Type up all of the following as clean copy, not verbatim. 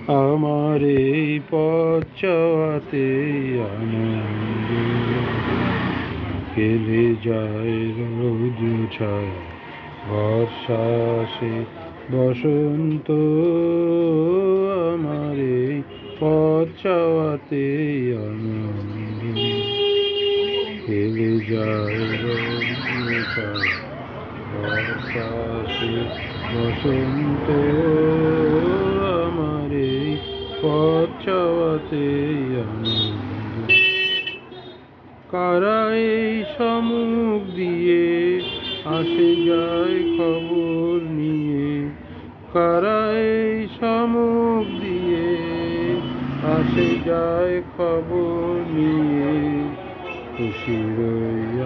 আমার এই পথ চলাতে আনন্দ খেলে যায় রৌদ্র ছায়া বর্ষা আসে বসন্ত আমার এই পথ চলাতে আনন্দ খেলে যায় রৌদ্র ছায়া বর্ষা আসে বসন্ত আমার এই পথ চলাতে আনন্দ কারা এই সম্মুখ দিয়ে আসে যায় খবর নিয়ে কারা এই সম্মুখ দিয়ে আসে যায় খবর নিয়ে খুশির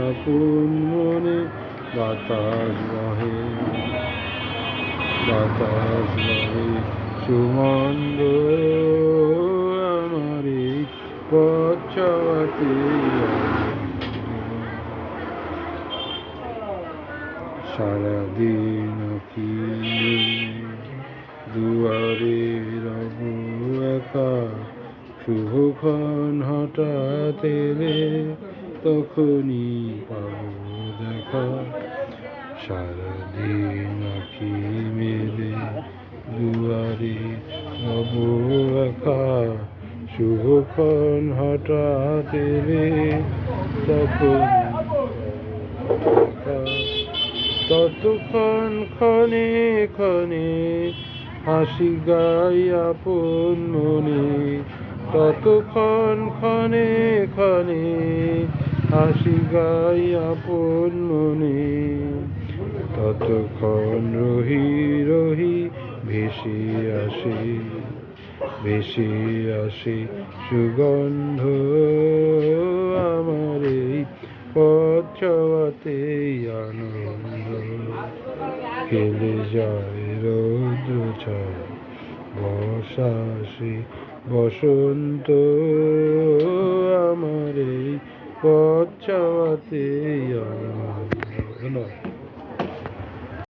আপন মনে বাতাস বহে সুমন্দ আমার এই পথ চলাতে সারাদিন কি দুয়ারে রব একা শুভক্ষণ হঠাৎ এলে তখনই পাবো দেখা সারাদিন আঁখি মেলে দুয়ারে রব একা শুভক্ষণ হঠাৎ এলে তখন ততক্ষণ ক্ষণে ক্ষণে হাসি গাই আপন মনে ততক্ষণ ক্ষণে ক্ষণে হাসি গাই আপন মনে ততক্ষণ রহি রহি ভেসে আসে সুগন্ধ আমার এই পথ চলাতে আনন্দ খেলে যায় রৌদ্র ছায়া বর্ষা আসে বসন্ত আমার এই পথ চলাতে আনন্দ।